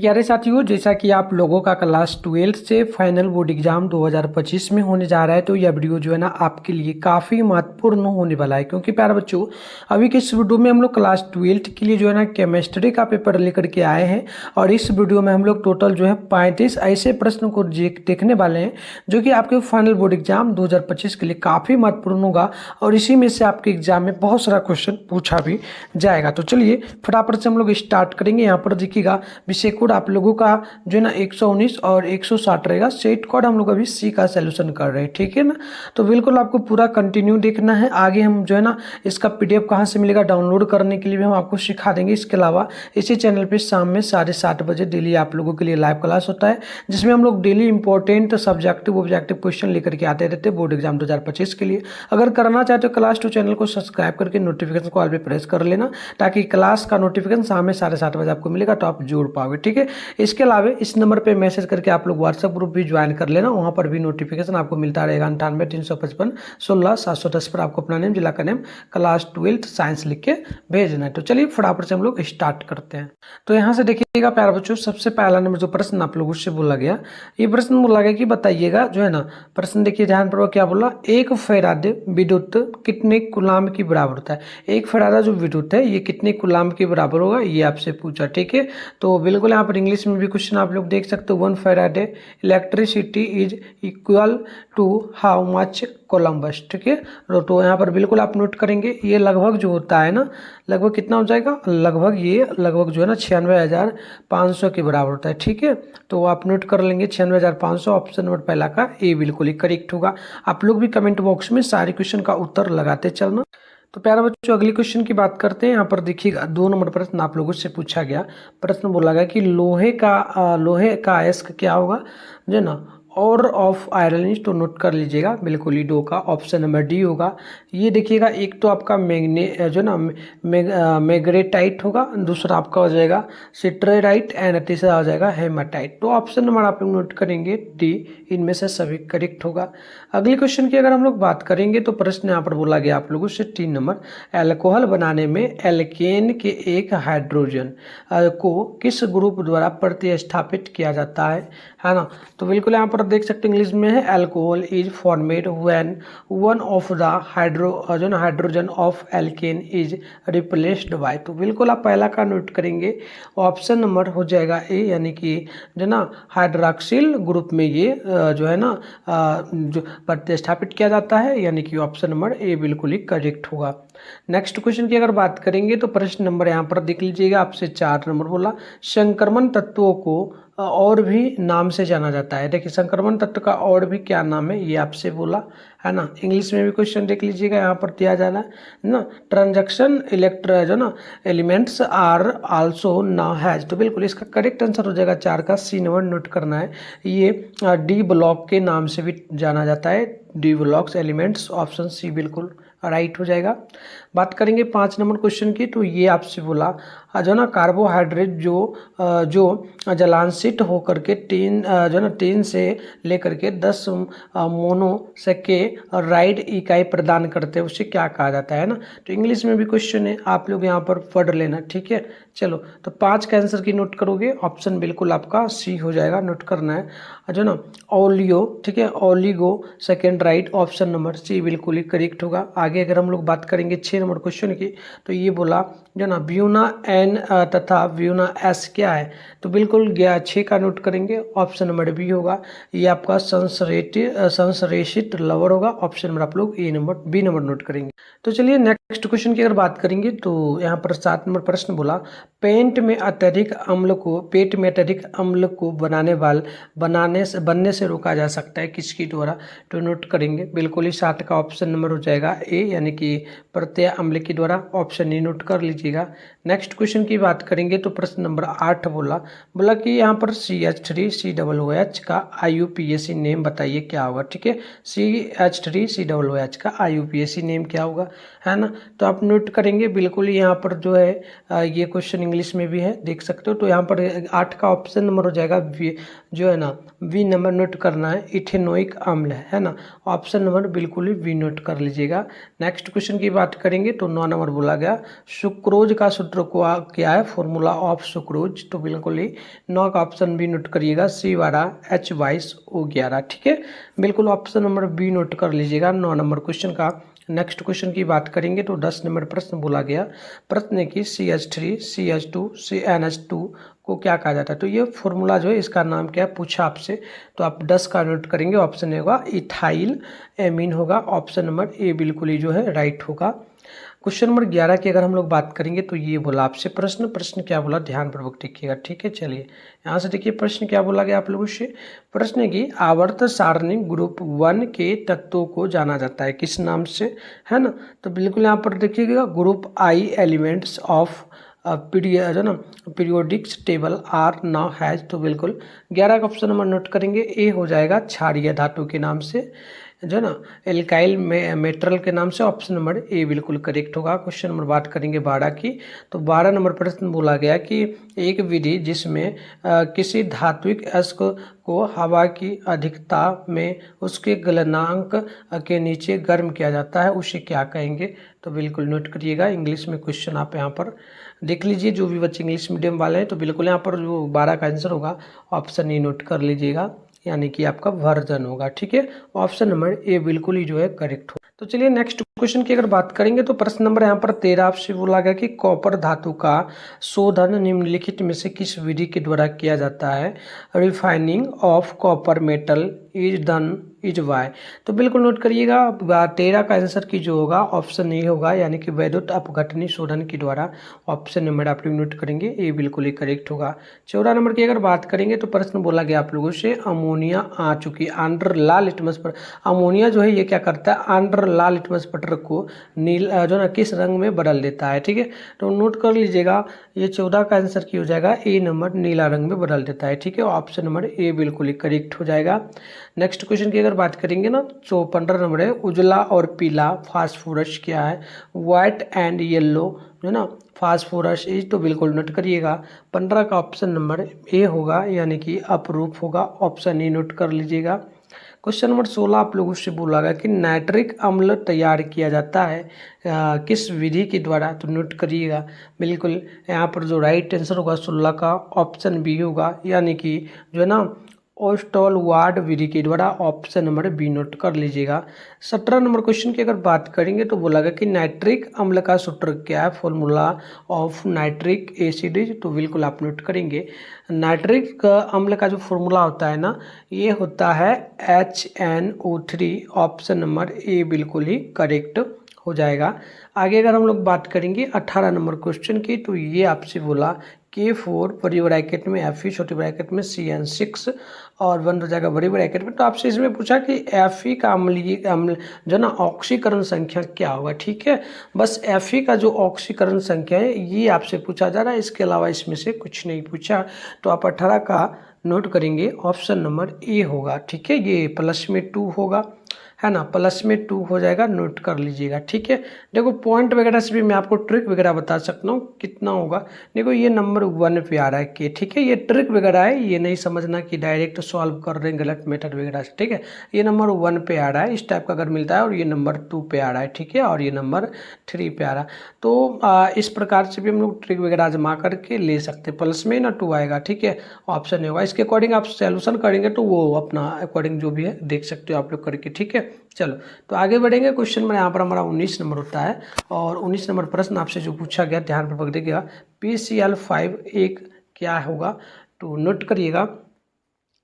प्यारे साथियों, जैसा कि आप लोगों का क्लास 12 से फाइनल बोर्ड एग्जाम 2025 में होने जा रहा है, तो यह वीडियो जो है ना आपके लिए काफ़ी महत्वपूर्ण होने वाला है। क्योंकि प्यारे बच्चों, अभी के इस वीडियो में हम लोग क्लास 12 के लिए जो है ना केमिस्ट्री का पेपर लेकर के आए हैं। और इस वीडियो में हम लोग टोटल जो है 35 ऐसे प्रश्न को देखने वाले हैं जो कि आपके फाइनल बोर्ड एग्जाम 2025 के लिए काफ़ी महत्वपूर्ण होगा। और इसी में से आपके एग्जाम में बहुत सारा क्वेश्चन पूछा भी जाएगा। तो चलिए फटाफट से हम लोग स्टार्ट करेंगे। यहाँ पर देखिएगा विषय कोड आप लोगों का जो है ना 119 और 160 रहेगा। सेट कोड हम लोग अभी सी का सोल्यूशन कर रहे हैं, ठीक है ना। तो बिल्कुल आपको पूरा कंटिन्यू देखना है। आगे हम जो है ना इसका पीडीएफ कहाँ से मिलेगा डाउनलोड करने के लिए भी हम आपको सिखा देंगे। इसके अलावा इसी चैनल पे शाम में 7:30 बजे डेली आप लोगों के लिए लाइव क्लास होता है, जिसमें हम लोग daily important subjective objective question लेकर के आते रहते हैं बोर्ड एग्जाम 2025 के लिए। अगर करना चाहते हो क्लास 2 चैनल को सब्सक्राइब करके नोटिफिकेशन को ऑल पे प्रेस कर लेना, ताकि क्लास का नोटिफिकेशन शाम में 7:30 बजे आपको मिलेगा, तो आप जोड़ पाओगे, ठीक है। इसके अलावा इस नंबर पे मैसेज करके आप लोग व्हाट्सएप ग्रुप भी ज्वाइन कर लेना। वहाँ पर भी नोटिफिकेशन आपको मिलता रहेगा 98 355 16 710 पर। आपको अपना नेम, जिला का नेम, क्लास 12 साइंस लिख के भेजना है। तो चलिए फटाफट से हम लोग स्टार्ट करते हैं। तो यहाँ से देखिएगा प्यारे बच्चों, सबसे पहला नंबर जो प्रश्न आप लोगों से बोला गया, ये प्रश्न बोला गया कि बताइएगा जो है ना, प्रश्न देखिए ध्यान पर क्या बोला, एक फैराडे विद्युत कितने कूलाम की बराबर होता है। एक फैराडा जो विद्युत है ये कितने कूलाम के बराबर होगा, ये आपसे पूछा, ठीक है। तो बिल्कुल यहाँ पर इंग्लिश में भी क्वेश्चन आप लोग देख सकते हो। 1 Faraday electricity is equal to how much coulombs, ठीक है। तो यहाँ पर बिल्कुल आप नोट करेंगे, ये लगभग जो होता है ना, लगभग कितना हो जाएगा, लगभग ये लगभग जो है ना 96,500 के बराबर होता है, ठीक है। तो आप नोट कर लेंगे 96,500। ऑप्शन नंबर पहला का ए बिल्कुल ही करेक्ट होगा। आप लोग भी कमेंट बॉक्स में सारे क्वेश्चन का उत्तर लगाते चलना। तो प्यारे बच्चों, अगली क्वेश्चन की बात करते हैं। यहाँ पर देखिएगा 2 नंबर प्रश्न आप लोगों से पूछा गया। प्रश्न बोला गया कि लोहे का अयस्क क्या होगा, जो है ना, और ऑफ आयरन। तो नोट कर लीजिएगा बिल्कुल ही दो का ऑप्शन नंबर डी होगा। ये देखिएगा, एक तो आपका जो ना मैग्नेटाइट होगा, दूसरा आपका हो जाएगा सिट्रेराइट एंड तीसरा हो जाएगा हेमाटाइट। तो ऑप्शन नंबर आप लोग नोट करेंगे डी, इनमें से सभी करेक्ट होगा। अगले क्वेश्चन की अगर हम लोग बात करेंगे तो प्रश्न यहाँ पर बोला गया आप लोगों से 3 नंबर, एल्कोहल बनाने में एल्केन के एक हाइड्रोजन को किस ग्रुप द्वारा प्रतिस्थापित किया जाता है ना। तो बिल्कुल यहाँ पर देख सकते हैं इंग्लिश में है, alcohol is formed when one of the hydrogen of alkene is replaced by. तो बिल्कुल आप पहला का नोट करेंगे, ऑप्शन नंबर हो जाएगा ए, यानी कि जो ना हाइड्रोक्सिल ग्रुप में ये जो है ना जो प्रतिस्थापित किया जाता है, यानी कि ऑप्शन नंबर ए बिल्कुल ही करेक्ट होगा। नेक्स्ट क्वेश्चन की अगर बात करेंगे तो प्रश्न नंबर यहाँ पर देख लीजिएगा, आपसे 4 नंबर बोला, संक्रमण तत्वों को और भी नाम से जाना जाता है। देखिए संक्रमण तत्व का और भी क्या नाम है, ये आपसे बोला है ना। इंग्लिश में भी क्वेश्चन देख लीजिएगा, यहाँ पर दिया जाना है ना, ट्रांजैक्शन जो ना elements are also now has. तो बिल्कुल इसका करेक्ट आंसर हो जाएगा 4 का सी नंबर नोट करना है। ये डी ब्लॉक के नाम से भी जाना जाता है, D blocks elements, option C बिल्कुल राइट हो जाएगा। बात करेंगे 5 नंबर क्वेश्चन की, तो ये आपसे बोला जो ना कार्बोहाइड्रेट जो जलांशित होकर के 3 से लेकर के 10 मोनो सेकेराइड इकाई प्रदान करते हैं, उसे क्या कहा जाता है ना। तो इंग्लिश में भी क्वेश्चन है, आप लोग यहाँ पर पढ़ लेना, ठीक है। चलो तो 5 का आंसर की नोट करोगे, ऑप्शन बिल्कुल आपका सी हो जाएगा, नोट करना है जो ना ओलियो, ठीक है, ओलिगो second right, option number C बिल्कुल ही करेक्ट होगा। आगे अगर हम लोग बात करेंगे 6 नंबर क्वेश्चन की, तो ये बोला जो ना व्यूना एन तथा व्यूना एस क्या है। तो बिल्कुल 6 का नोट करेंगे, ऑप्शन नंबर बी होगा, ये आपका संश्लेषित लवर होगा। ऑप्शन नंबर आप लोग बी नंबर नोट करेंगे। तो चलिए नेक्स्ट क्वेश्चन की अगर बात करेंगे तो यहाँ पर 7 नंबर प्रश्न बोला, पेट में अत्यधिक अम्ल को बनने से रोका जा सकता है किसकी द्वारा। तो नोट करेंगे बिल्कुल ही 7 का ऑप्शन नंबर हो जाएगा ए, यानी कि प्रत्यय अम्ल के द्वारा, ऑप्शन ए नोट कर लीजिएगा। नेक्स्ट क्वेश्चन की बात करेंगे तो प्रश्न नंबर 8 बोला कि यहाँ पर CH3COOH का IUPAC नेम बताइए क्या होगा, ठीक है। CH3COOH का IUPAC नेम क्या होगा, है ना। तो आप नोट करेंगे बिल्कुल ही, यहाँ पर जो है ये क्वेश्चन इंग्लिश में भी है, देख सकते हो। तो यहाँ पर 8 का ऑप्शन नंबर हो जाएगा जो है ना वी नंबर नोट करना है, इथेनोइक अम्ल है ना, ऑप्शन नंबर बिल्कुल ही वी नोट कर लीजिएगा। नेक्स्ट क्वेश्चन की बात करेंगे करेंगे तो 9 नंबर बोला गया सुक्रोज का सूत्र को क्या है, फॉर्मूला ऑफ सुक्रोज। तो बिल्कुल ही 9 का ऑप्शन बी नोट करिएगा, C12H22O11। ठीक है, बिल्कुल ऑप्शन नंबर बी नोट कर लीजिएगा 9 नंबर क्वेश्चन का। नेक्स्ट क्वेश्चन की बात करेंगे तो 10 नंबर प्रश्न बोला गया, प्रश्न है कि CH3 CH2 CNH2 को क्या कहा जाता है। तो ये फॉर्मूला जो है इसका नाम क्या है पूछा आपसे, तो आप 10 का नोट करेंगे। ऑप्शन होगा इथाइल एमीन होगा, ऑप्शन नंबर ए बिल्कुल ही जो है राइट होगा। क्वेश्चन नंबर 11 की अगर हम लोग बात करेंगे तो ये बोला आपसे प्रश्न क्या बोला, ध्यानपूर्वक देखिएगा। ठीक है, चलिए यहाँ से देखिए प्रश्न क्या बोला गया आप लोगों से। प्रश्न है कि आवर्त सारणी ग्रुप 1 के तत्वों को जाना जाता है किस नाम से, है ना। तो बिल्कुल यहाँ पर देखिएगा group I elements of periodics table are now has. तो बिल्कुल 11 का ऑप्शन नंबर नोट करेंगे, ए हो जाएगा क्षारीय धातु के नाम से, जो है ना एल्काइल मेटल के नाम से। ऑप्शन नंबर ए बिल्कुल करेक्ट होगा। क्वेश्चन नंबर बात करेंगे 12 की, तो 12 नंबर प्रश्न बोला गया कि एक विधि जिसमें किसी धात्विक अयस्क को हवा की अधिकता में उसके गलनांक के नीचे गर्म किया जाता है उसे क्या कहेंगे। तो बिल्कुल नोट करिएगा, इंग्लिश में क्वेश्चन आप यहाँ पर देख लीजिए। जो भी बच्चे इंग्लिश मीडियम वाले हैं तो बिल्कुल यहाँ पर जो 12 का आंसर होगा ऑप्शन ए नोट कर लीजिएगा, यानी कि आपका वर्जन होगा। ठीक है, ऑप्शन नंबर ए बिल्कुल ही जो है करेक्ट हो। तो चलिए नेक्स्ट क्वेश्चन की अगर बात करेंगे तो प्रश्न नंबर यहाँ पर 13 आपसे बोला गया कि कॉपर धातु का शोधन निम्नलिखित में से किस विधि के द्वारा किया जाता है। Refining of copper metal is done is Y. तो बिल्कुल नोट करिएगा 13 का आंसर की जो होगा ऑप्शन ए होगा, यानी कि वैद्युत अपघटनी शोधन के द्वारा। ऑप्शन नंबर आप लोग नोट करेंगे, ए बिल्कुल ही करेक्ट होगा। 14 नंबर की अगर बात करेंगे तो प्रश्न बोला गया आप लोगों से अमोनिया आ चुकी अंडर लाल लिटमस पर। अमोनिया जो है ये क्या करता है, अंडर लाल लिटमस पटर को नील जो ना किस रंग में बदल देता है। ठीक है, तो नोट कर लीजिएगा, ये 14 का आंसर की हो जाएगा ए नंबर, नीला रंग में बदल देता है। ठीक है, ऑप्शन नंबर ए बिल्कुल ही करेक्ट हो जाएगा। नेक्स्ट क्वेश्चन की अगर बात करेंगे ना तो 15 नंबर है उजला और पीला फास्फोरस क्या है, व्हाइट एंड येलो जो ना फास्फोरस इज। तो बिल्कुल नोट करिएगा 15 का ऑप्शन नंबर ए होगा, यानी कि अपरूप होगा। ऑप्शन ए नोट कर लीजिएगा। क्वेश्चन नंबर 16 आप लोगों से बोला गया कि नाइट्रिक अम्ल तैयार किया जाता है किस विधि के द्वारा। तो नोट करिएगा, बिल्कुल यहाँ पर जो राइट आंसर होगा 16 का ऑप्शन बी होगा, यानी कि जो है ना ओस्टोलवार्ड विधि के द्वारा। ऑप्शन नंबर बी नोट कर लीजिएगा। 17 नंबर क्वेश्चन की अगर बात करेंगे तो बोला गया कि नाइट्रिक अम्ल का सूत्र क्या है, फॉर्मूला ऑफ नाइट्रिक एसिड। तो बिल्कुल आप नोट करेंगे नाइट्रिक अम्ल का जो फॉर्मूला होता है ना ये होता है HNO3। ऑप्शन नंबर ए बिल्कुल ही करेक्ट हो जाएगा। आगे अगर हम लोग बात करेंगे 18 नंबर क्वेश्चन की, तो ये आपसे बोला K4 बड़ी ब्रैकेट में Fe छोटी ब्रैकेट में CN6 और 1 हो जाएगा बड़ी ब्रैकेट में। तो आपसे इसमें पूछा कि Fe का अम्लीय अम्ल जो ना ऑक्सीकरण संख्या क्या होगा। ठीक है, बस Fe का जो ऑक्सीकरण संख्या है ये आपसे पूछा जा रहा है, इसके अलावा इसमें से कुछ नहीं पूछा। तो आप 18 का नोट करेंगे, ऑप्शन नंबर ए होगा। ठीक है, ये प्लस में 2 होगा, है ना, प्लस में 2 हो जाएगा, नोट कर लीजिएगा। ठीक है, देखो पॉइंट वगैरह से भी मैं आपको ट्रिक वगैरह बता सकता हूँ कितना होगा। देखो ये नंबर 1 पे आ रहा है के, ठीक है, ये ट्रिक वगैरह है, ये नहीं समझना कि डायरेक्ट सॉल्व कर रहे हैं गलत मेथड वगैरह से। ठीक है, ये नंबर 1 पे आ रहा है, इस टाइप का अगर मिलता है, और ये नंबर 2 पे आ रहा है। ठीक है, और ये नंबर 3 पे आ रहा है। तो इस प्रकार से भी हम लोग ट्रिक वगैरह आजमा करके ले सकते हैं। प्लस में ना 2 आएगा। ठीक है, ऑप्शन होगा, इसके अकॉर्डिंग आप सोल्यूशन करेंगे तो वो अपना अकॉर्डिंग जो भी है देख सकते हो आप लोग करके। ठीक है, चलो तो आगे बढ़ेंगे। क्वेश्चन में यहाँ पर हमारा 19 नंबर होता है, और 19 नंबर प्रश्न आपसे जो पूछा गया ध्यानपूर्वक देखिएगा, PCl5 एक क्या होगा। तो नोट करिएगा,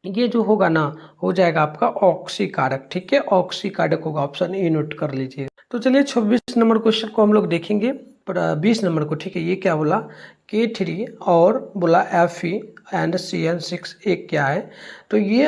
ये जो होगा ना हो जाएगा आपका ऑक्सीकारक। ठीक है, ऑक्सीकारक होगा, ऑप्शन ए नोट कर लीजिएगा। तो चलिए 26 नंबर क्वेश्चन को हम लोग देखेंगे, पर 20 नंबर को। ठीक है, ये क्या बोला K3 और बोला Fe एंड CN6 एक क्या है। तो ये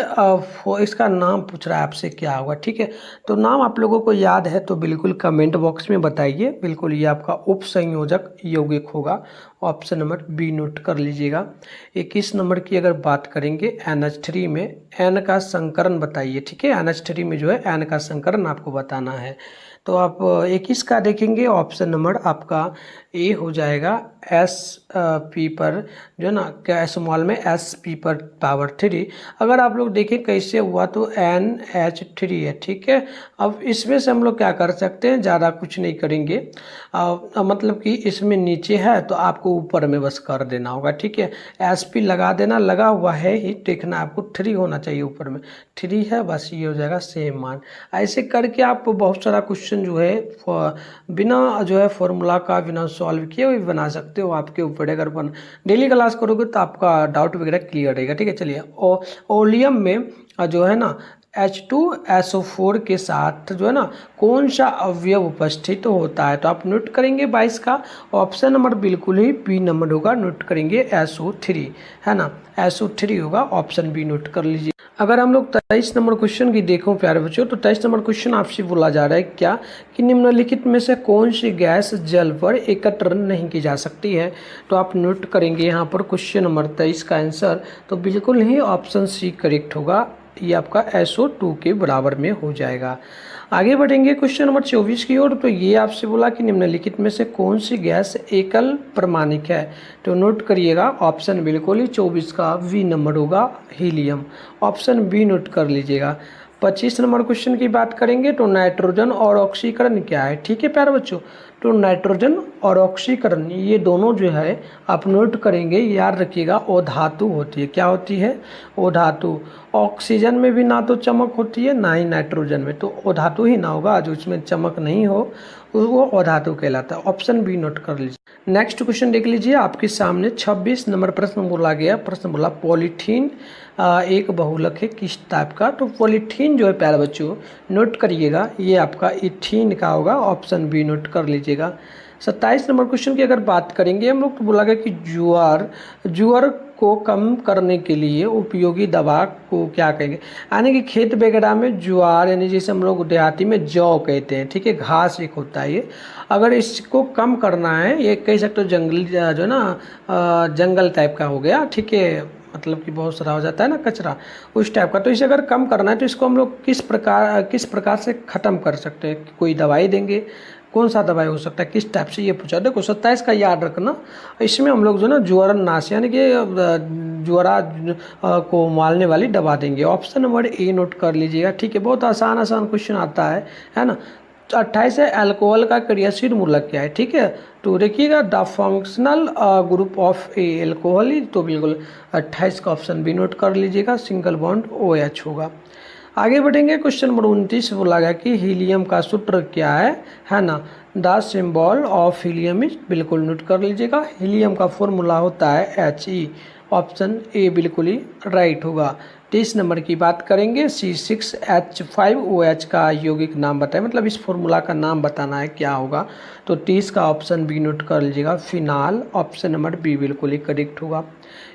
इसका नाम पूछ रहा है आपसे क्या होगा। ठीक है, तो नाम आप लोगों को याद है तो बिल्कुल कमेंट बॉक्स में बताइए। बिल्कुल ये आपका उपसंयोजक यौगिक होगा। ऑप्शन नंबर बी नोट कर लीजिएगा। 21 नंबर की अगर बात करेंगे NH3 में N का संकरण बताइए। ठीक है, NH3 में जो है N का संकरण आपको बताना है। तो आप 21 का देखेंगे, ऑप्शन नंबर आपका ए हो जाएगा एस पी पर जो है ना स्मॉल में एस पी पर पावर 3। अगर आप लोग देखें कैसे हुआ तो NH3 है, ठीक है। अब इसमें से हम लोग क्या कर सकते हैं, ज़्यादा कुछ नहीं करेंगे। मतलब कि इसमें नीचे है तो आपको ऊपर में बस कर देना होगा, ठीक है। SP लगा देना, लगा हुआ है ही, देखना आपको 3 होना चाहिए ऊपर में, 3 है बस, ये हो जाएगा सेम मान। ऐसे करके आप बहुत सारा क्वेश्चन जो है बिना जो है फॉर्मूला का, बिना सॉल्व किए हुए बना सकते हो। आपके ऊपर अगर डेली क्लास करोगे तो आपका डाउट वगैरह क्लियर रहेगा, ठीक है। चलिए, ओलियम में जो है ना H2SO4 के साथ जो है ना कौन सा अवयव उपस्थित होता है, तो आप नोट करेंगे 22 का ऑप्शन नंबर बिल्कुल ही बी नंबर होगा, नोट करेंगे SO3, है ना, SO3 होगा, ऑप्शन बी नोट कर लीजिए। अगर हम लोग 23 नंबर क्वेश्चन की देखो प्यारे बच्चों, तो 23 नंबर क्वेश्चन आपसे बोला जा रहा है क्या कि निम्नलिखित में से कौन सी गैस जल पर एकत्र नहीं की जा सकती है, तो आप नोट करेंगे यहाँ पर क्वेश्चन नंबर 23 का आंसर, तो बिल्कुल ही ऑप्शन सी करेक्ट होगा, ये आपका SO2 के बराबर में हो जाएगा। आगे बढ़ेंगे क्वेश्चन नंबर 24 की ओर, तो ये आपसे बोला कि निम्नलिखित में से कौन सी गैस एकल परमाणिक है, तो नोट करिएगा ऑप्शन बिल्कुल ही 24 का बी नंबर होगा, हीलियम, ऑप्शन बी नोट कर लीजिएगा। 25 नंबर क्वेश्चन की बात करेंगे तो नाइट्रोजन और ऑक्सीकरण क्या है, ठीक है प्यारे बच्चों। तो नाइट्रोजन और ऑक्सीकरण ये दोनों जो है आप नोट करेंगे, याद रखिएगा, ओ धातु होती है। क्या होती है, ओ धातु। ऑक्सीजन में भी ना तो चमक होती है ना ही नाइट्रोजन में, तो ओ धातु ही ना होगा, जो इसमें चमक नहीं हो वो ओ धातु कहलाता है, ऑप्शन बी नोट कर लीजिए। नेक्स्ट क्वेश्चन देख लीजिए आपके सामने 26 नंबर प्रश्न बोला गया, प्रश्न बोला पॉलीथीन एक बहुलक है किस टाइप का, तो पॉलीथीन जो है प्यारे बच्चों नोट करिएगा, ये आपका इथीन का होगा, ऑप्शन बी नोट कर लीजिएगा। 27 नंबर क्वेश्चन की अगर बात करेंगे हम लोग, तो बोला गया कि जुआर को कम करने के लिए उपयोगी दवा को क्या कहेंगे, यानी कि खेत वगैरह में ज्वार, यानी जैसे हम लोग देहाती में जौ कहते हैं, ठीक है, घास एक होता है ये, अगर इसको कम करना है, ये कह सकते हो जंगली जो है ना जंगल टाइप का हो गया, ठीक है, मतलब कि बहुत सारा हो जाता है ना कचरा, उस टाइप का, तो इसे अगर कम करना है तो इसको हम लोग किस प्रकार से ख़त्म कर सकते हैं, कोई दवाई देंगे, कौन सा दवाई हो सकता है, किस टाइप से, ये पूछा। देखो 27 का याद रखना, इसमें हम लोग जो ना ज्वरनाश यानी कि ज्वरा को मारने वाली दवा देंगे, ऑप्शन नंबर ए नोट कर लीजिएगा, ठीक है। बहुत आसान क्वेश्चन आता है ना। 28 है अल्कोहल का क्रियाशील मूलक क्या है, ठीक है, तो देखिएगा the functional group of A alcohol, तो बिल्कुल 28 का ऑप्शन भी नोट कर लीजिएगा, सिंगल बॉन्ड OH होगा। आगे बढ़ेंगे क्वेश्चन नंबर 29 बोला गया कि हीलियम का सूत्र क्या है ना, the symbol of helium is, बिल्कुल नोट कर लीजिएगा, हीलियम का फॉर्मूला होता है He, ऑप्शन ए बिल्कुल ही राइट होगा। 30 नंबर की बात करेंगे, C6H5OH का यौगिक नाम बताएं, मतलब इस फॉर्मूला का नाम बताना है क्या होगा, तो 30 का ऑप्शन बी नोट कर लीजिएगा, फिनाल, ऑप्शन नंबर बी बिल्कुल ही करेक्ट होगा।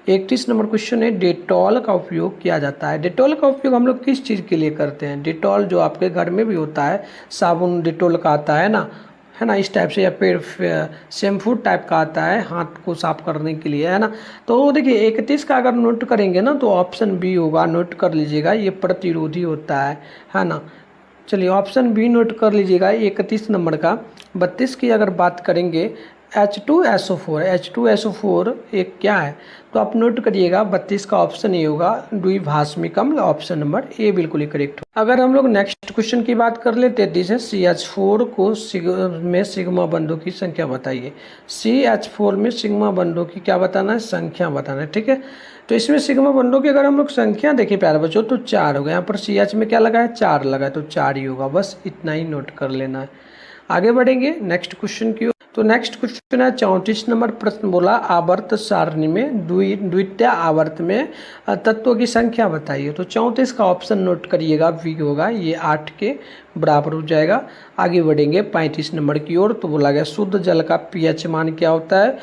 31 नंबर क्वेश्चन है डेटॉल का उपयोग किया जाता है, डेटॉल का उपयोग हम लोग किस चीज़ के लिए करते हैं, डेटॉल जो आपके घर में भी होता है, साबुन डेटॉल का आता है ना, है ना, इस टाइप से, या फिर शैम्पू टाइप का आता है हाथ को साफ करने के लिए, है ना। तो देखिए 31 का अगर नोट करेंगे ना तो ऑप्शन बी होगा, नोट कर लीजिएगा, ये प्रतिरोधी होता है ना। चलिए ऑप्शन बी नोट कर लीजिएगा 31 नंबर का। 32 की अगर बात करेंगे H2SO4 एक क्या है, तो आप नोट करिएगा 32 का ऑप्शन ए होगा, द्विभाषमिक अम्ल, ऑप्शन नंबर ए बिल्कुल ही करेक्ट हो। अगर हम लोग नेक्स्ट क्वेश्चन की बात कर ले 33 है CH4 को में सिग्मा बंधों की संख्या बताइए, CH4 में सिग्मा बंधों की क्या बताना है, संख्या बताना है, ठीक है। तो इसमें सिग्मा बंधों की अगर हम लोग संख्या देखें प्यारे बच्चों तो 4 हो गया, यहाँ पर CH में क्या लगा है 4 लगा है, तो 4 ही होगा, बस इतना ही नोट कर लेना है। आगे बढ़ेंगे नेक्स्ट क्वेश्चन की, तो नेक्स्ट क्वेश्चन है 34 नंबर प्रश्न बोला आवर्त सारणी में द्वितीय आवर्त में तत्वों की संख्या बताइए, तो 34 का ऑप्शन नोट करिएगा, बी होगा, ये 8 के बराबर हो जाएगा। आगे बढ़ेंगे 35 नंबर की ओर, तो बोला गया शुद्ध जल का pH मान क्या होता है,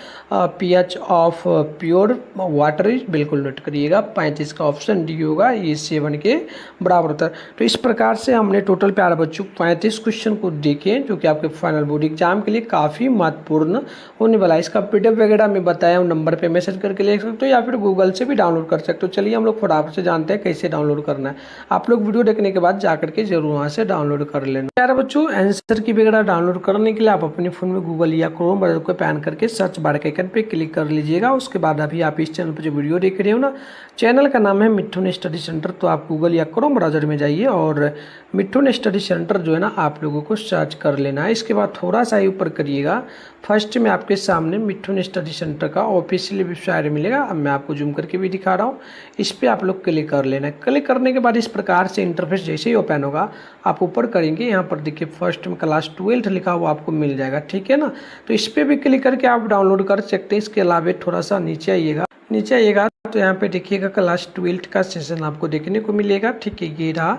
pH of pure water is, बिल्कुल नोट करिएगा, 35 का ऑप्शन डी होगा, ये 7 के बराबर होता है। तो इस प्रकार से हमने टोटल प्यारे बच्चों 35 क्वेश्चन को देखे, जो कि आपके फाइनल बोर्ड एग्जाम के लिए काफ़ी महत्वपूर्ण होने वाला है। इसका PDF वगैरह मैं बताया हूँ, नंबर पे मैसेज करके ले सकते हो या फिर गूगल से भी डाउनलोड कर सकते हो। चलिए हम लोग फटाफट से जानते हैं कैसे डाउनलोड करना है। आप लोग वीडियो देखने के बाद जाकर के जरूर वहाँ से डाउनलोड कर लेना। प्यारे बच्चों, आंसर की वगैरह डाउनलोड करने के लिए आप अपने फोन में गूगल या क्रोम ब्राउज़र को पैन करके सर्च बार के आइकन पे क्लिक कर लीजिएगा। उसके बाद अभी आप इस चैनल पर जो वीडियो देख रहे हो ना, चैनल का नाम है मिथुन स्टडी सेंटर। तो आप गूगल या क्रोम ब्राउज़र में जाइए और मिथुन स्टडी सेंटर जो है ना आप लोगों को सर्च कर लेना है। इसके बाद थोड़ा सा ही ऊपर करिएगा, फर्स्ट में आपके सामने मिथुन स्टडी सेंटर का ऑफिशियल वेबसाइट मिलेगा। अब मैं आपको जूम करके भी दिखा रहा हूँ, इस पर आप लोग क्लिक कर लेना है। क्लिक करने के बाद इस प्रकार से इंटरफेस जैसे ही ओपन होगा, आप ऊपर करेंगे, यहाँ पर देखिए फर्स्ट में क्लास 12 लिखा हुआ आपको मिल जाएगा, ठीक है ना। तो इस पर भी क्लिक करके आप डाउनलोड कर सकते हैं। इसके अलावा थोड़ा सा नीचे आइएगा तो यहाँ पे देखिएगा क्लास 12 का सेशन आपको देखने को मिलेगा, ठीक है, ये रहा।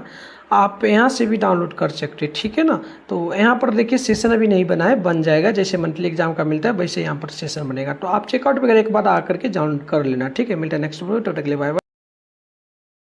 आप यहाँ से भी डाउनलोड कर सकते हैं, ठीक है ना। तो यहाँ पर देखिए सेशन अभी नहीं बना है, बन जाएगा। जैसे मंथली एग्जाम का मिलता है वैसे यहाँ पर सेशन बनेगा। तो आप चेकआउट वगैरह एक बार आकर के डाउनलोड कर लेना, ठीक है। मिलता है नेक्स्ट वीडियो, तब तक के लिए बाय बाय।